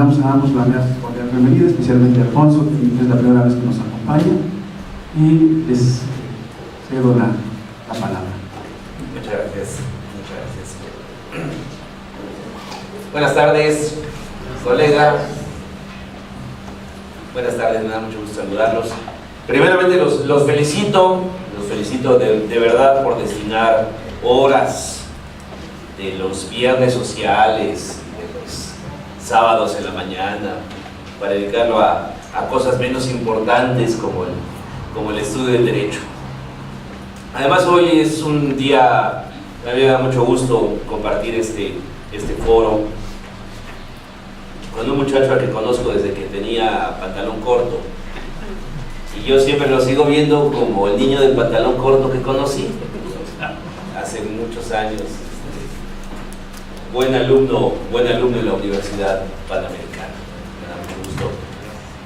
damos a ambos la más cordial bienvenida, especialmente a Alfonso, que es la primera vez que nos acompaña, y les cedo la palabra. Muchas gracias. Muchas gracias. Buenas tardes, colegas. Buenas tardes, me da mucho gusto saludarlos. Primeramente los felicito de verdad por destinar horas de los viernes sociales, de los sábados en la mañana, para dedicarlo a cosas menos importantes como el estudio del derecho. Además, hoy es un día, a mí me da mucho gusto compartir este foro con un muchacho al que conozco desde que tenía pantalón corto, y yo siempre lo sigo viendo como el niño del pantalón corto que conocí hace muchos años. Buen alumno en la Universidad Panamericana, me da mucho gusto.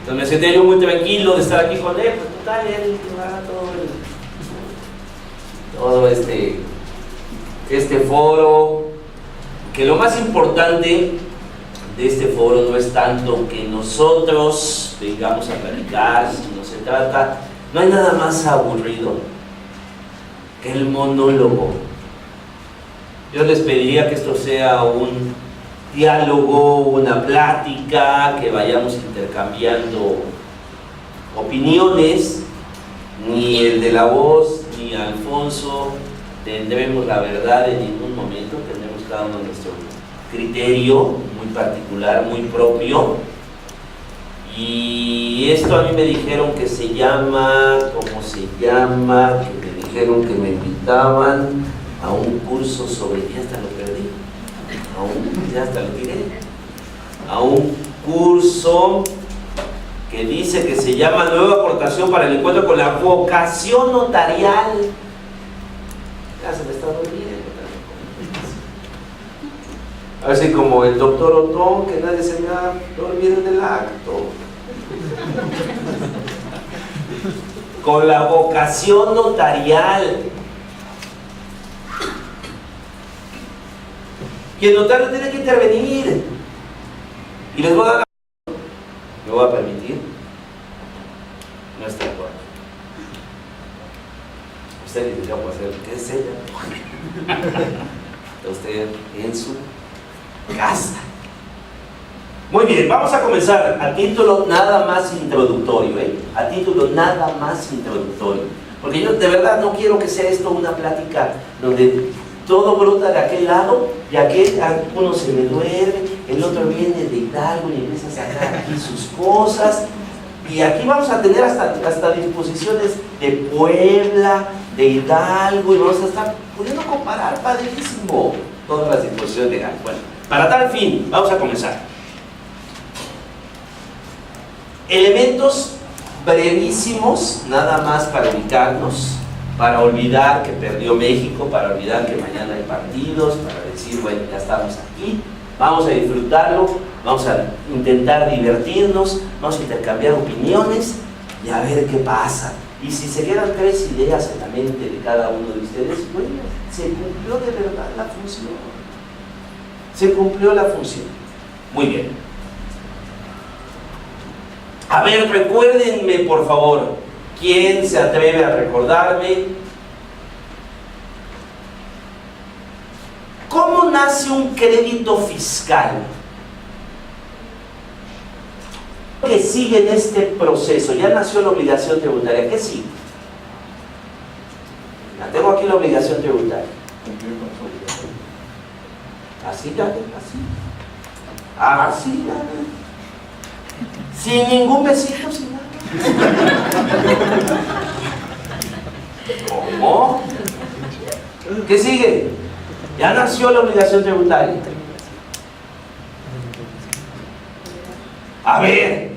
Entonces me sentía yo muy tranquilo de estar aquí con él, pues total, él todo este foro, que lo más importante de este foro no es tanto que nosotros vengamos a platicar, sino se trata, no hay nada más aburrido que el monólogo. Yo les pediría que esto sea un diálogo, una plática, que vayamos intercambiando opiniones. Ni el de la voz, ni Alfonso tendremos la verdad en ningún momento, tendremos cada uno nuestro criterio muy particular, muy propio. Y esto a mí me dijeron que se llama, ¿cómo se llama? Que me dijeron que me invitaban a un curso sobre, ya hasta lo perdí, ya hasta lo tiré, a un curso que dice que se llama Nueva Aportación para el Encuentro con la Vocación Notarial. Ya se me está olvidando. A ver si como el doctor Otón, que nadie se me olvide del acto. Con la vocación notarial. Y el notario tiene que intervenir. Y les voy a dar ¿me voy a permitir? No está de acuerdo. Usted dice, ¿cómo hacer? ¿Qué es ella? Está usted en su casa. Muy bien, vamos a comenzar a título nada más introductorio, a título nada más introductorio, porque yo de verdad no quiero que sea esto una plática donde todo brota de aquel lado y aquel, uno se me duerme, el otro viene de Hidalgo y empieza a sacar aquí sus cosas, y aquí vamos a tener hasta disposiciones de Puebla, de Hidalgo, y vamos a estar pudiendo comparar, padrísimo, todas las disposiciones legales. Bueno, para tal fin, vamos a comenzar. Elementos brevísimos, nada más para ubicarnos, para olvidar que perdió México, para olvidar que mañana hay partidos, para decir, bueno, ya estamos aquí, vamos a disfrutarlo, vamos a intentar divertirnos, vamos a intercambiar opiniones y a ver qué pasa. Y si se quedan 3 ideas en la mente de cada uno de ustedes, bueno, se cumplió de verdad la función. Se cumplió la función. Muy bien. A ver, recuérdenme por favor, ¿quién se atreve a recordarme cómo nace un crédito fiscal? ¿Qué sigue en este proceso? Ya nació la obligación tributaria. ¿Qué sigue? Ya tengo aquí la obligación tributaria. Así ya, así ya. Sin ningún besito, sin nada. ¿Cómo? ¿Qué sigue? Ya nació la obligación tributaria. A ver,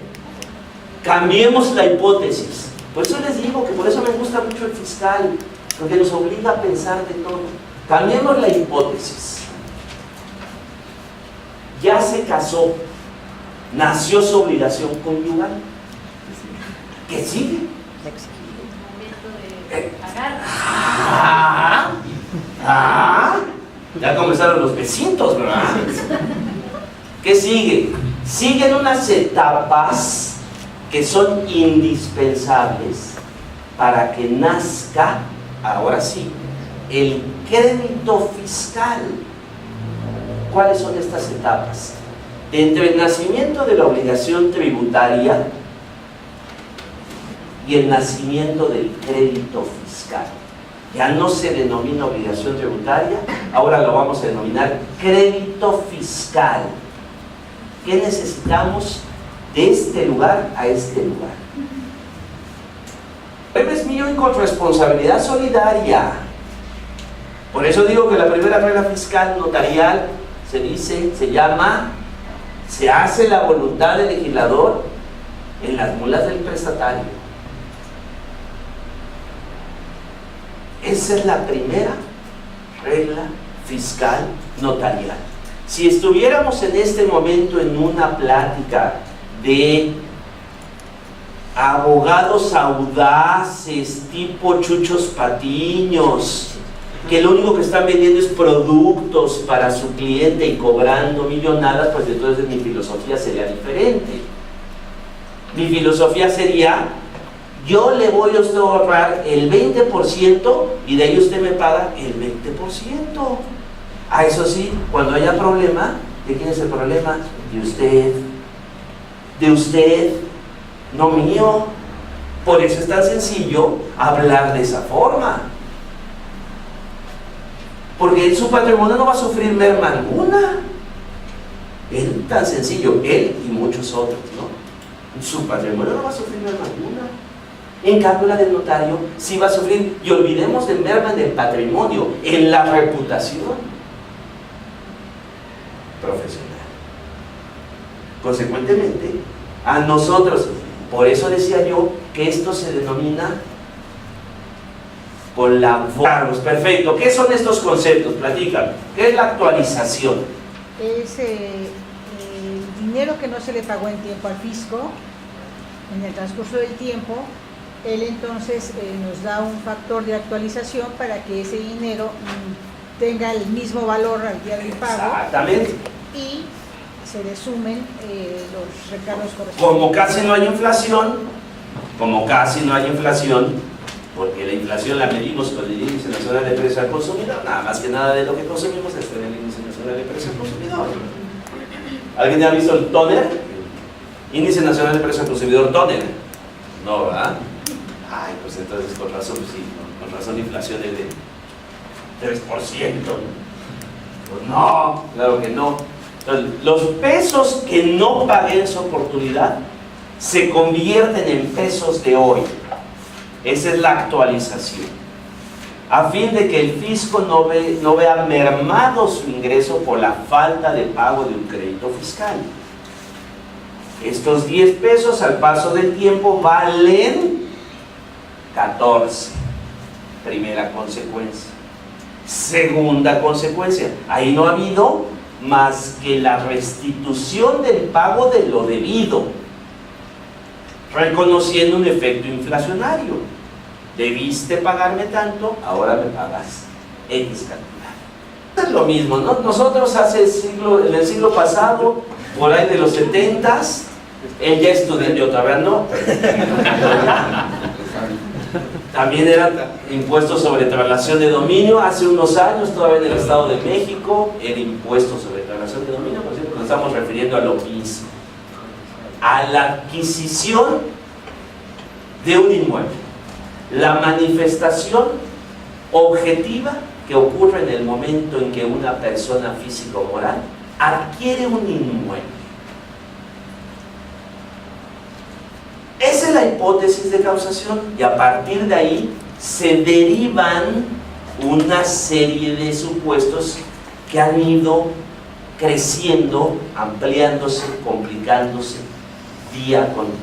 cambiemos la hipótesis. Por eso les digo que por eso me gusta mucho el fiscal, porque nos obliga a pensar de todo. Cambiemos la hipótesis. Ya se casó, nació su obligación conyugal. ¿Qué sigue? Ya comenzaron los besitos, ¿verdad? ¿Qué sigue? siguen unas etapas que son indispensables para que nazca, ahora sí, el crédito fiscal. ¿Cuáles son estas etapas? Entre el nacimiento de la obligación tributaria y el nacimiento del crédito fiscal. Ya no se denomina obligación tributaria, ahora lo vamos a denominar crédito fiscal. ¿Qué necesitamos de este lugar a este lugar? Es mío y con responsabilidad solidaria. Por eso digo que la primera regla fiscal notarial se hace la voluntad del legislador en las mulas del prestatario. Esa es la primera regla fiscal notarial. Si estuviéramos en este momento en una plática de abogados audaces tipo Chuchos Patiños, que lo único que están vendiendo es productos para su cliente y cobrando millonadas, pues entonces mi filosofía sería diferente. Mi filosofía sería: yo le voy a usted ahorrar el 20% y de ahí usted me paga el 20%. Ah, eso sí, cuando haya problema, ¿de quién es el problema? De usted. De usted, no mío. Por eso es tan sencillo hablar de esa forma. Porque su patrimonio no va a sufrir merma alguna. Es tan sencillo, él y muchos otros, ¿no? Su patrimonio no va a sufrir merma alguna. En cambio, la del notario sí va a sufrir, y olvidemos de merma en el patrimonio, en la reputación profesional. Consecuentemente, a nosotros, por eso decía yo que esto se denomina con la Carlos, perfecto. ¿Qué son estos conceptos? Platícame. ¿Qué es la actualización? Es el dinero que no se le pagó en tiempo al fisco en el transcurso del tiempo. Él entonces nos da un factor de actualización para que ese dinero tenga el mismo valor al día del pago. Exactamente. Y se le sumen los recargos correspondientes. Como casi no hay inflación, porque la inflación la medimos con el índice nacional de precios al consumidor, nada más que nada de lo que consumimos está en el índice nacional de precios al consumidor. ¿Alguien ya ha visto el TONER? Índice nacional de precios al consumidor TONER. No, ¿verdad? Ay, pues entonces con razón, sí, con razón la inflación es de 3%. Pues no, claro que no. Entonces, los pesos que no pagué en su oportunidad se convierten en pesos de hoy. Esa es la actualización, a fin de que el fisco no vea mermado su ingreso por la falta de pago de un crédito fiscal. Estos 10 pesos al paso del tiempo valen 14. Primera consecuencia. Segunda consecuencia, ahí no ha habido más que la restitución del pago de lo debido, reconociendo un efecto inflacionario. Debiste pagarme tanto, ahora me pagas X cantidad. Es lo mismo, ¿no? Nosotros en el siglo pasado, por ahí de los 70s, él ya estudiante, yo todavía no. También eran impuestos sobre traslación de dominio. Hace unos años, todavía en el Estado de México, era impuesto sobre traslación de dominio, por cierto, nos estamos refiriendo a lo mismo, a la adquisición de un inmueble. La manifestación objetiva que ocurre en el momento en que una persona física o moral adquiere un inmueble. Esa es la hipótesis de causación, y a partir de ahí se derivan una serie de supuestos que han ido creciendo, ampliándose, complicándose día con día.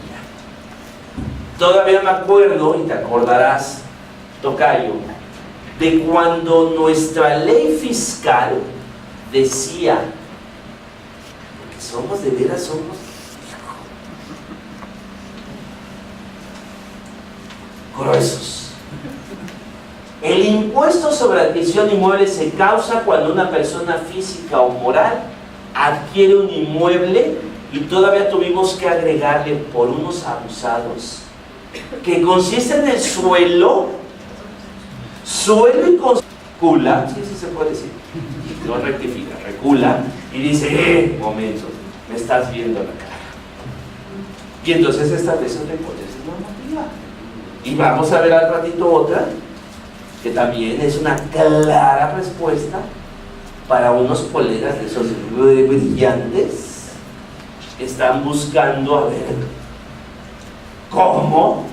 Todavía me acuerdo, y te acordarás, tocayo, de cuando nuestra ley fiscal decía, porque somos de veras, somos gruesos. El impuesto sobre adquisición de inmuebles se causa cuando una persona física o moral adquiere un inmueble y todavía tuvimos que agregarle por unos abusados, que consiste en el suelo y recula, sí se puede decir, no rectifica, recula, y dice, momento, me estás viendo la cara. Y entonces establece otra hipótesis normativa. Y vamos a ver al ratito otra, que también es una clara respuesta para unos colegas de esos brillantes que están buscando a ver cómo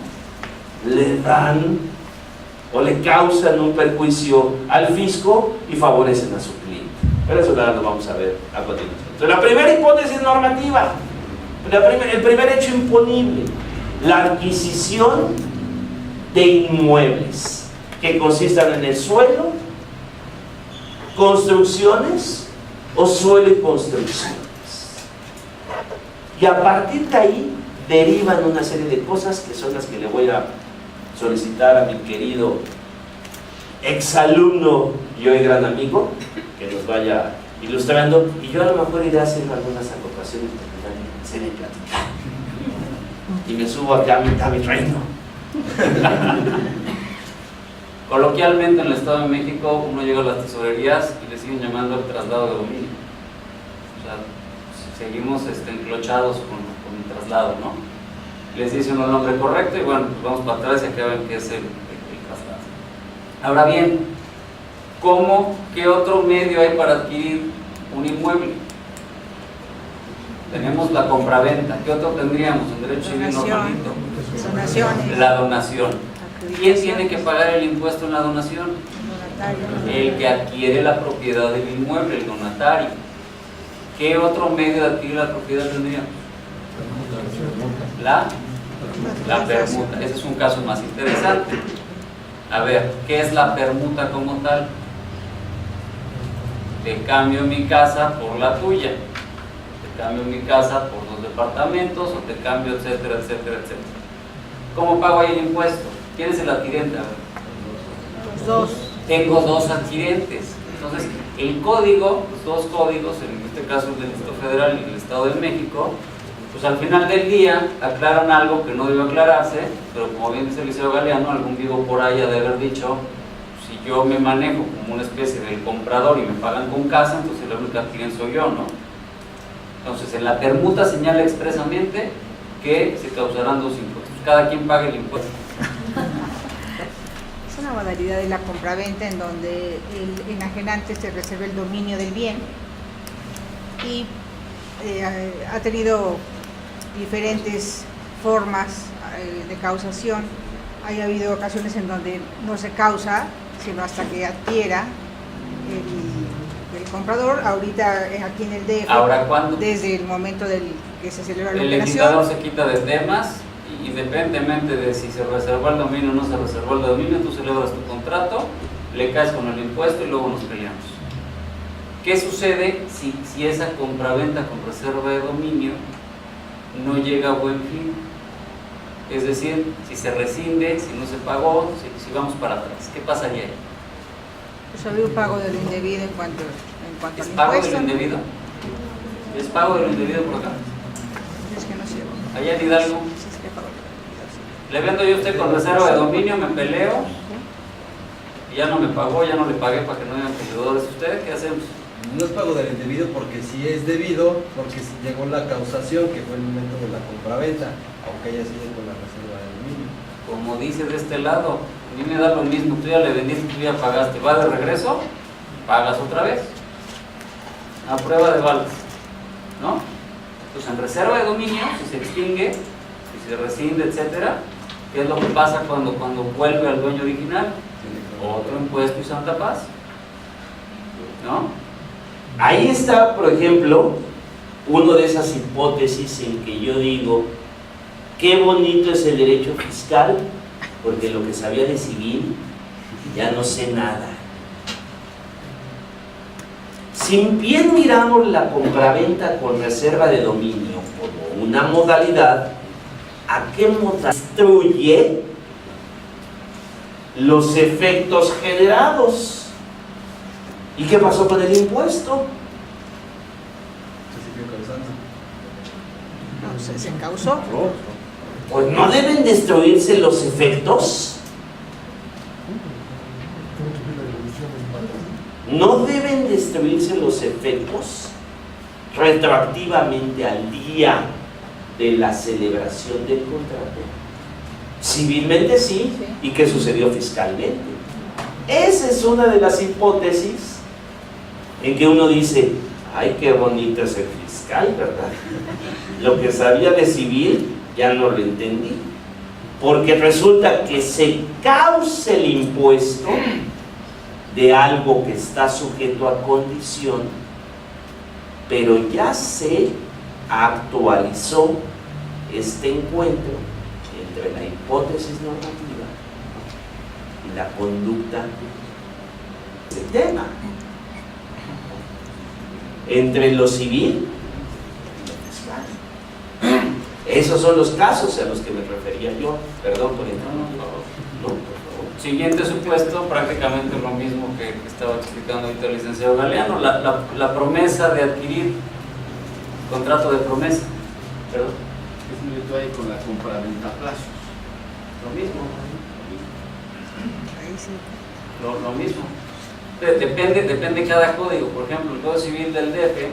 le dan o le causan un perjuicio al fisco y favorecen a su cliente. Pero eso nada lo vamos a ver a continuación. Entonces, la primera hipótesis normativa, el primer hecho imponible, la adquisición de inmuebles que consistan en el suelo, construcciones o suelo y construcciones. Y a partir de ahí derivan una serie de cosas que son las que le voy a solicitar a mi querido exalumno y hoy gran amigo que nos vaya ilustrando, y yo a lo mejor iré haciendo algunas acotaciones porque ya me sé de platicar y me subo acá a mi reino. Coloquialmente en el Estado de México uno llega a las tesorerías y le siguen llamando el traslado de dominio. O sea, seguimos enclochados con el traslado, ¿no? Les dicen un nombre correcto y bueno, pues vamos para atrás y acá ven que es el traslado. Ahora bien, ¿qué otro medio hay para adquirir un inmueble? Tenemos la compraventa. ¿Qué otro tendríamos? En derecho civil normalito. Donaciones. La donación. ¿Quién tiene que pagar el impuesto en la donación? El que adquiere la propiedad del inmueble, el donatario. ¿Qué otro medio de adquirir la propiedad tendríamos? La permuta. Ese es un caso más interesante. A ver, ¿qué es la permuta como tal? Te cambio mi casa por la tuya, te cambio mi casa por 2 departamentos o te cambio, etcétera, etcétera, etcétera. ¿Cómo pago ahí el impuesto? ¿Quién es el adquirente? A ver. Los dos. Tengo 2 adquirentes. Entonces, el código, los 2 códigos, en este caso el del Distrito Federal y el Estado de México, pues al final del día aclaran algo que no debe aclararse, pero como bien dice Eliseo Galeano, algún vivo por ahí ha de haber dicho, si yo me manejo como una especie de comprador y me pagan con casa, entonces la única adquirente soy yo, ¿no? Entonces en la permuta señala expresamente que se causarán 2 impuestos, cada quien pague el impuesto. Es una modalidad de la compraventa en donde el enajenante se reserva el dominio del bien y ha tenido diferentes formas de causación. Ha habido ocasiones en donde no se causa, sino hasta que adquiera el comprador. Ahorita aquí en el DF, ¿Ahora cuándo? desde el momento que se celebra la El operación, legislador se quita de temas, y independientemente de si se reservó el dominio o no se reservó el dominio, tú celebras tu contrato, le caes con el impuesto y luego nos peleamos. ¿Qué sucede si esa compraventa con reserva de dominio no llega a buen fin? Es decir, si se rescinde, si no se pagó, si vamos para atrás, ¿qué pasaría ahí? pues había un pago de lo indebido en cuanto ¿Es al pago de impuesto. lo indebido? ¿Es pago de lo indebido por acá? Es que no sé. Allá en Hidalgo, Si es que pago de lo indebido, sí. le vendo yo a usted con reserva de dominio, me peleo, y ya no me pagó, ya no le pagué para que no digan peleadores. ¿Ustedes qué hacemos? No es pago del indebido porque sí es debido, porque sí llegó la causación que fue el momento de la compraventa, aunque ella sigue con la reserva de dominio. Como dice de este lado, a mí me da lo mismo, tú ya le vendiste, tú ya pagaste, va de regreso, pagas otra vez, a prueba de balas, ¿no? Entonces en reserva de dominio, si se extingue, si se rescinde, etcétera, ¿qué es lo que pasa cuando vuelve al dueño original? Otro impuesto y santa paz, ¿no? Ahí está, por ejemplo, una de esas hipótesis en que yo digo, qué bonito es el derecho fiscal, porque lo que sabía de civil, ya no sé nada. Si bien miramos la compraventa con reserva de dominio como una modalidad, ¿a qué modalidad destruye los efectos generados? ¿Y qué pasó con el impuesto? Se siguió causando. se encausó. Pues no deben destruirse los efectos. No deben destruirse los efectos retroactivamente al día de la celebración del contrato. Civilmente sí, ¿y qué sucedió fiscalmente? Esa es una de las hipótesis en que uno dice, ay, qué bonito es el fiscal, ¿verdad? Lo que sabía de civil ya no lo entendí, porque resulta que se causa el impuesto de algo que está sujeto a condición, pero ya se actualizó este encuentro entre la hipótesis normativa y la conducta del tema, entre lo civil y lo fiscal. Esos son los casos a los que me refería yo. Perdón por entrar. No, por favor. Siguiente supuesto, prácticamente lo mismo que estaba explicando ahorita el licenciado Galeano, la promesa de adquirir, contrato de promesa. ¿Perdón? ¿Qué similitud hay con la compra-venta a plazos? Lo mismo. Ahí sí. Lo mismo. Depende cada código. Por ejemplo, el Código Civil del DF,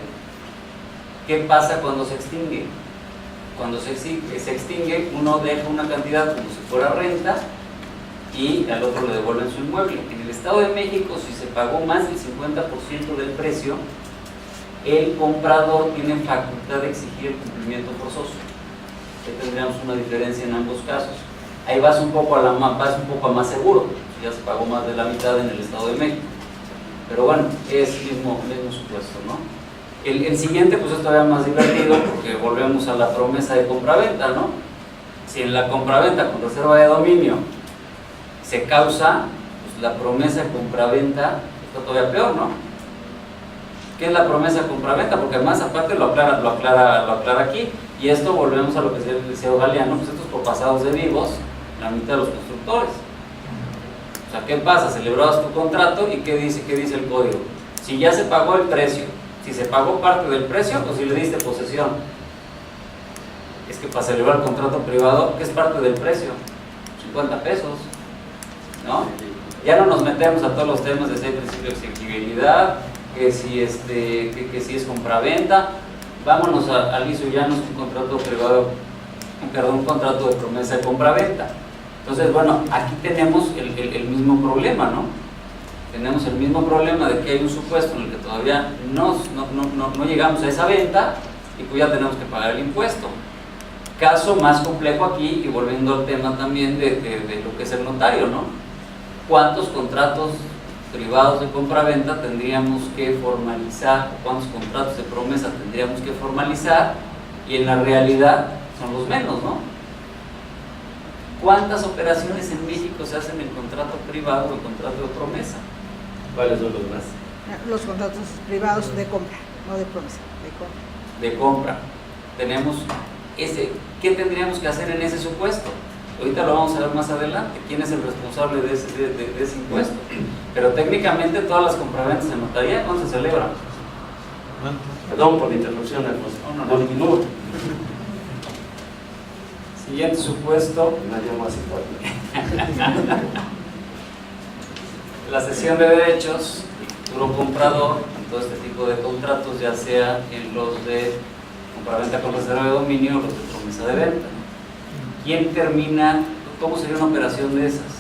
¿qué pasa cuando se extingue? Cuando se extingue, uno deja una cantidad como si fuera renta y al otro le devuelven su inmueble. En el Estado de México, si se pagó más del 50% del precio, el comprador tiene facultad de exigir el cumplimiento forzoso. Ahí tendríamos una diferencia en ambos casos. Ahí vas un poco a más seguro, si ya se pagó más de la mitad en el Estado de México. Pero bueno, es el mismo supuesto, ¿no? El siguiente pues es todavía más divertido porque volvemos a la promesa de compraventa, ¿no? Si en la compraventa con reserva de dominio se causa, pues la promesa de compraventa está todavía peor, ¿no? ¿Qué es la promesa de compraventa? Porque además aparte lo aclara aquí, y esto volvemos a lo que decía el licenciado Galeano, pues estos copasados de vivos, la mitad de los constructores. O sea, ¿qué pasa? Celebrabas tu contrato y ¿qué dice el código? Si ya se pagó el precio, si se pagó parte del precio o si le diste posesión. Es que para celebrar el contrato privado, ¿qué es parte del precio? 50 pesos, ¿no? Ya no nos metemos a todos los temas de ese principio de exigibilidad, que si es compraventa. Vámonos a liso y llano, un contrato privado, un contrato de promesa de compraventa. Entonces, bueno, aquí tenemos el mismo problema, ¿no? Tenemos el mismo problema de que hay un supuesto en el que todavía no llegamos a esa venta y pues ya tenemos que pagar el impuesto. Caso más complejo aquí, y volviendo al tema también de lo que es el notario, ¿no? ¿Cuántos contratos privados de compraventa tendríamos que formalizar? ¿Cuántos contratos de promesa tendríamos que formalizar? Y en la realidad son los menos, ¿no? ¿Cuántas operaciones en México se hacen en contrato privado o en contrato de promesa? ¿Cuáles son los más? Los contratos privados de compra, no de promesa, de compra. De compra. Tenemos ¿qué tendríamos que hacer en ese supuesto? Ahorita lo vamos a ver más adelante, quién es el responsable de ese impuesto. Pero técnicamente todas las compraventas en notaría, ¿cuándo se celebran? Perdón por la interrupción, Alfonso. Continúa. Siguiente supuesto. Nadie más importante. La cesión de derechos y futuro comprador en todo este tipo de contratos, ya sea en los de compraventa con reserva de dominio o los de promesa de venta. ¿Quién termina? ¿Cómo sería una operación de esas?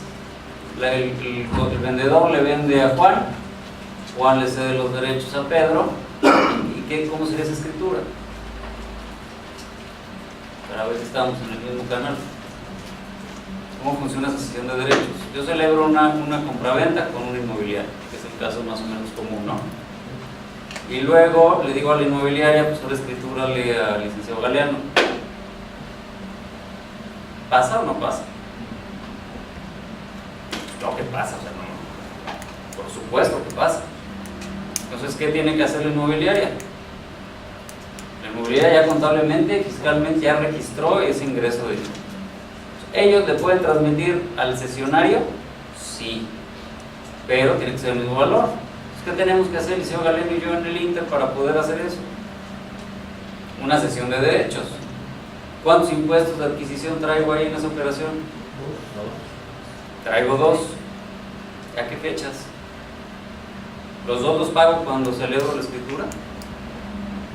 El vendedor le vende a Juan, Juan le cede los derechos a Pedro, ¿y cómo sería esa escritura? Para ver si estamos en el mismo canal. ¿Cómo funciona esa cesión de derechos? Yo celebro una compraventa con una inmobiliaria, que es el caso más o menos común, ¿no? Y luego le digo a la inmobiliaria, pues ahora escritúrale al licenciado Galeano. ¿Pasa o no pasa? Lo que pasa, o sea, no. Por supuesto que pasa. Entonces, ¿qué tiene que hacer la inmobiliaria? La inmobiliaria ya contablemente, fiscalmente ya registró ese ingreso de dinero. ¿Ellos le pueden transmitir al cesionario? Sí, pero tiene que ser el mismo valor. ¿Qué tenemos que hacer el licenciado Galeano y yo en el Inter para poder hacer eso? Una cesión de derechos. ¿Cuántos impuestos de adquisición traigo ahí en esa operación? Traigo 2. ¿A qué fechas? ¿Los 2 los pago cuando celebro la escritura?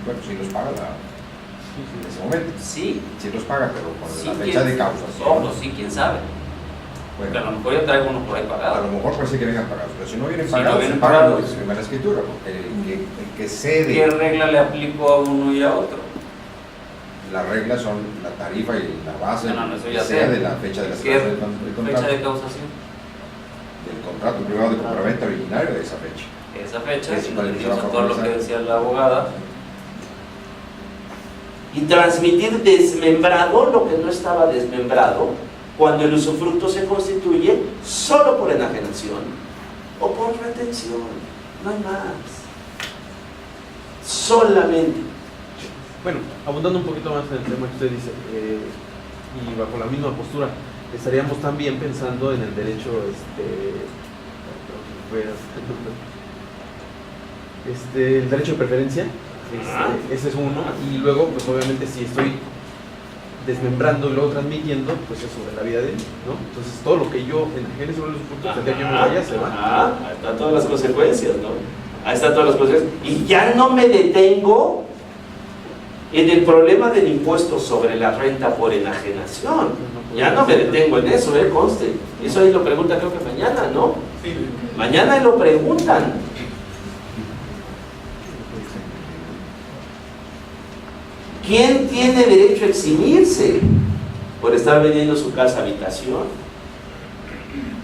Bueno, sí los paga en ese momento. Sí. Sí los paga, pero con Sí, la fecha de causa. Ojo, sí, quién sabe. Porque a Bueno, lo mejor ya traigo uno por ahí a pagado. lo mejor puede ser que vengan pagados, pero si no vienen Si no pagados, vienen se pagan pagados. lo que se firma en la escritura, porque el que ¿Qué cede, regla le aplico a uno y a otro? las reglas son la tarifa y la base, No, eso que ya sea sé. de la fecha de la ¿Qué celebración del fecha contrato, de causación? del contrato privado de compraventa originario de esa fecha. Esa fecha, Sí, si para nos que se va a todo lo que formalizar. decía la abogada. Y transmitir desmembrado lo que no estaba desmembrado cuando el usufructo se constituye solo por enajenación o por retención, no hay más. Solamente. Bueno, abundando un poquito más en el tema que usted dice, y bajo la misma postura, estaríamos también pensando en el derecho, el derecho de preferencia, ese es uno, y luego, pues obviamente si estoy desmembrando y luego transmitiendo, pues es sobre la vida de él, ¿no? Entonces todo lo que yo enajene sobre los frutos, el día que yo me vaya, se va. Ahí están todas las consecuencias, ¿no? Ahí están todas las consecuencias. Y ya no me detengo en el problema del impuesto sobre la renta por enajenación. Ya no me detengo en eso, conste. Eso ahí lo preguntan creo que mañana, ¿no? Mañana lo preguntan. ¿Quién tiene derecho a eximirse por estar vendiendo su casa habitación?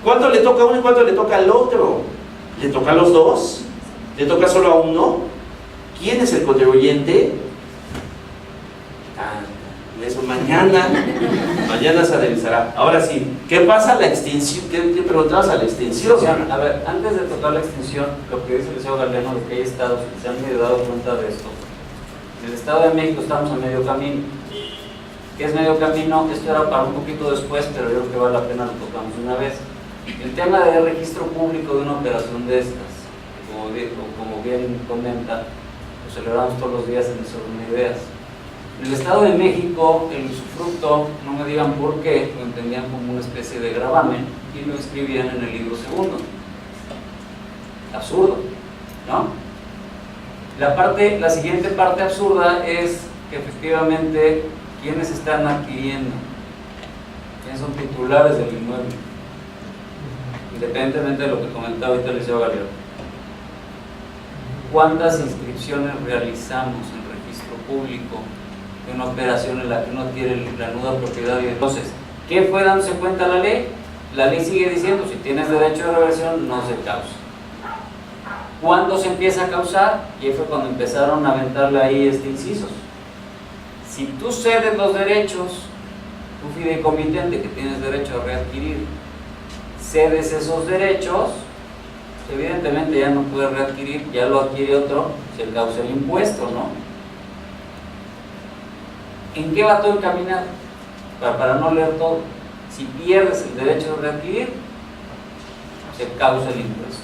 ¿Cuánto le toca a uno y cuánto le toca al otro? ¿Le toca a los dos? ¿Le toca solo a uno? ¿Quién es el contribuyente? Eso mañana se revisará. Ahora sí, ¿qué pasa a la extinción? ¿Qué preguntabas a la extinción? A ver, antes de tocar la extinción, lo que dice el licenciado Galeano, lo que hay estados que se han medio dado cuenta de esto. En el Estado de México estamos a medio camino. ¿Qué es medio camino? Esto era para un poquito después, pero yo creo que vale la pena lo tocamos una vez. El tema de registro público de una operación de estas, como bien comenta, lo celebramos todos los días en el Orden de Ideas. En el Estado de México, el usufructo, no me digan por qué, lo entendían como una especie de gravamen y lo inscribían en el libro segundo. Absurdo, ¿no? La siguiente parte absurda es que efectivamente, ¿quiénes están adquiriendo? ¿Quiénes son titulares del inmueble? Independientemente de lo que comentaba ahorita el licenciado Galeano. ¿Cuántas inscripciones realizamos en registro público de una operación en la que uno adquiere la nuda propiedad? Y entonces, ¿qué fue dándose cuenta la ley? La ley sigue diciendo, si tienes derecho de reversión, no se causa. ¿Cuándo se empieza a causar? Y ahí fue cuando empezaron a aventarle ahí incisos. Si tú cedes los derechos, tu fideicomitente que tienes derecho a readquirir, cedes esos derechos, evidentemente ya no puedes readquirir, ya lo adquiere otro, se causa el impuesto, ¿no? ¿En qué va todo encaminado? Para no leer todo. Si pierdes el derecho de readquirir, se causa el impuesto.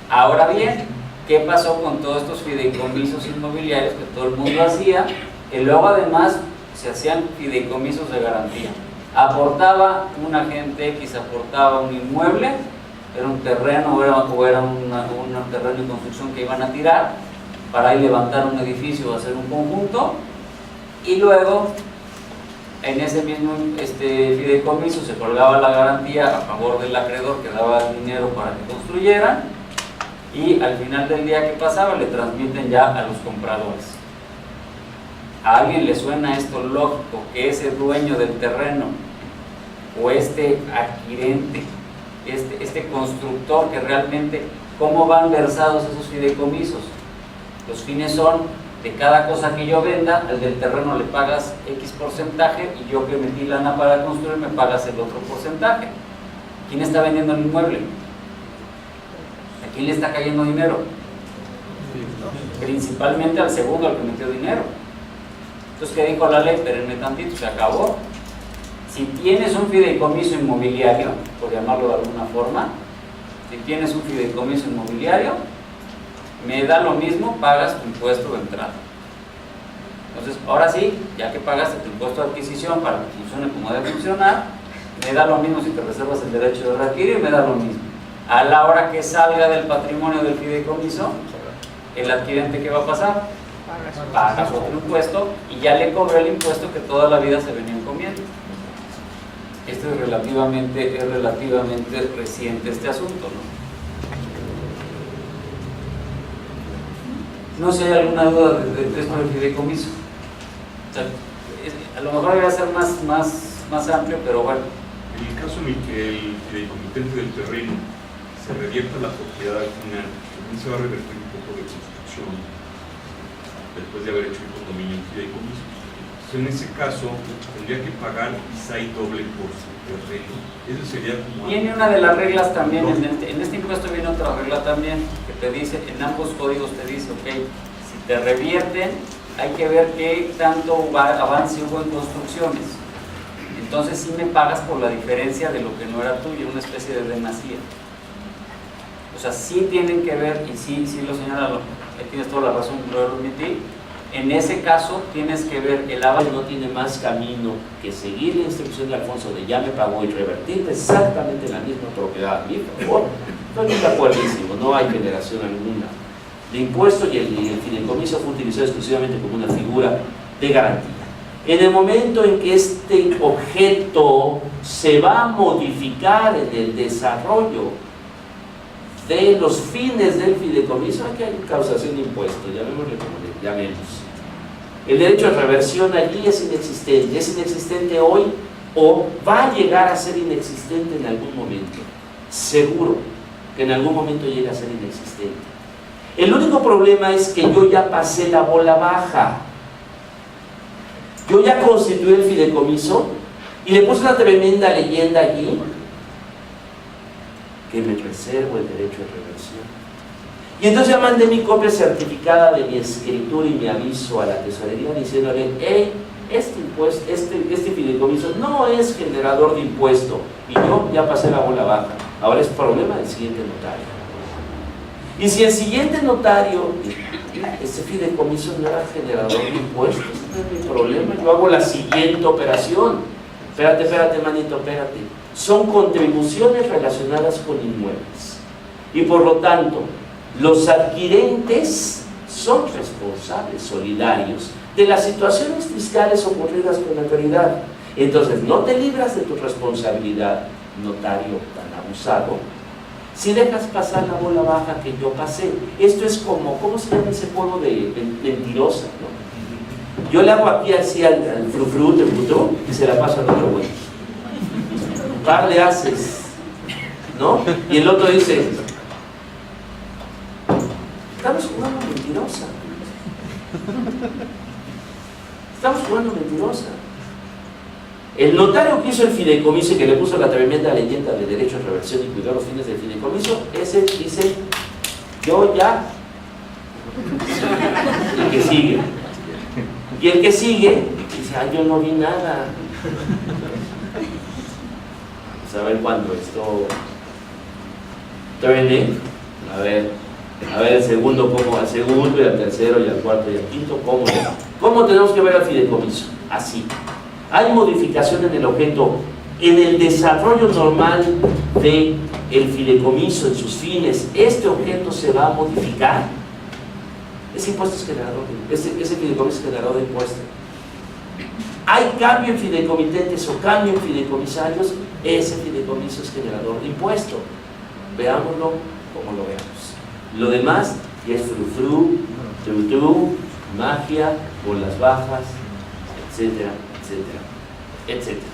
Ahora bien, ¿qué pasó con todos estos fideicomisos inmobiliarios que todo el mundo hacía? Que luego además se hacían fideicomisos de garantía. Aportaba un agente X, aportaba un inmueble, era un terreno o era un terreno en construcción que iban a tirar para ahí levantar un edificio o hacer un conjunto, y luego en ese mismo fideicomiso se colgaba la garantía a favor del acreedor que daba el dinero para que construyeran, y al final del día, ¿qué pasaba? Le transmiten ya a los compradores. ¿A alguien le suena esto lógico que ese dueño del terreno o este adquirente, este constructor, que realmente, cómo van versados esos fideicomisos? Los fines son, de cada cosa que yo venda, al del terreno le pagas X porcentaje, y yo que metí lana para construir me pagas el otro porcentaje. ¿Quién está vendiendo el inmueble? ¿A quién le está cayendo dinero? Principalmente al segundo, al que metió dinero. Entonces, ¿qué dijo la ley? Espérenme tantito, se acabó. Si tienes un fideicomiso inmobiliario, por llamarlo de alguna forma, si tienes un fideicomiso inmobiliario, me da lo mismo, pagas tu impuesto de entrada. Entonces, ahora sí, ya que pagaste tu impuesto de adquisición para que funcione como debe funcionar, me da lo mismo si te reservas el derecho de readquirir, me da lo mismo. A la hora que salga del patrimonio del fideicomiso, el adquirente, ¿qué va a pasar? Pagas otro impuesto y ya le cobró el impuesto que toda la vida se venía comiendo. Esto es relativamente reciente este asunto, ¿no? No sé si hay alguna duda de esto del fideicomiso. O sea, a lo mejor debería ser más amplio, pero bueno. En el caso en el que el fideicomitente del terreno se revierta la propiedad al final, también se va a revertir un poco de construcción después de haber hecho el condominio en fideicomiso. Entonces, en ese caso, tendría que pagar ISAI doble por su terreno. Eso sería como... Viene una de las reglas también, en este impuesto viene otra regla también, que te dice, en ambos códigos te dice, ok, si te revierten, hay que ver qué tanto avance hubo en construcciones. Entonces sí me pagas por la diferencia de lo que no era tuyo, una especie de demasía. O sea, sí tienen que ver, y sí lo señala, tienes toda la razón, lo omití. En ese caso tienes que ver el avance. No tiene más camino que seguir la instrucción de Alfonso de ya me pagó y revertir exactamente la misma propiedad a mi favor. Estoy de acuerdísimo, no hay generación alguna de impuesto y el fideicomiso fue utilizado exclusivamente como una figura de garantía. En el momento en que este objeto se va a modificar en el desarrollo de los fines del fideicomiso, aquí hay causación de impuestos, llamémosle como le llamemos. El derecho de reversión allí es inexistente hoy o va a llegar a ser inexistente en algún momento. Seguro que en algún momento llega a ser inexistente. El único problema es que yo ya pasé la bola baja. Yo ya constituí el fideicomiso y le puse una tremenda leyenda allí que me reservo el derecho de reversión. Y entonces ya mandé mi copia certificada de mi escritura y mi aviso a la tesorería diciéndole, hey, este fideicomiso no es generador de impuesto y yo ya pasé la bola baja. Ahora es problema del siguiente notario. Y si el siguiente notario, ese fideicomiso no era generador de impuestos, no es mi problema, yo hago la siguiente operación. Espérate, manito, espérate. Son contribuciones relacionadas con inmuebles. Y por lo tanto, los adquirentes son responsables solidarios de las situaciones fiscales ocurridas con anterioridad. Entonces, no te libras de tu responsabilidad, notario tan abusado, si dejas pasar la bola baja que yo pasé. Esto es como, ¿cómo se llama ese juego de mentirosa, no? Yo le hago aquí así al frufru, y se la paso al otro güey. Par le haces, ¿no? Y el otro dice, estamos jugando mentirosa. Estamos jugando mentirosa. El notario que hizo el fideicomiso y que le puso la tremenda leyenda de derecho a reversión y cuidar los fines del fideicomiso, ese dice, yo ya. El que sigue. Y el que sigue dice, yo no vi nada. Vamos a ver cuándo esto truene. A ver el segundo, cómo, al segundo y al tercero y al cuarto y al quinto, ¿cómo tenemos que ver al fideicomiso? Así. Hay modificación en el objeto, en el desarrollo normal del fideicomiso, en sus fines, este objeto se va a modificar. Ese impuesto es generador, ese fideicomiso es generador de impuestos. Hay cambio en fideicomitentes o cambio en fideicomisarios, ese fideicomiso es generador de impuesto. Veámoslo como lo veamos. Lo demás ya es frufru, tutú, magia, bolas bajas, etcétera, etcétera, etcétera.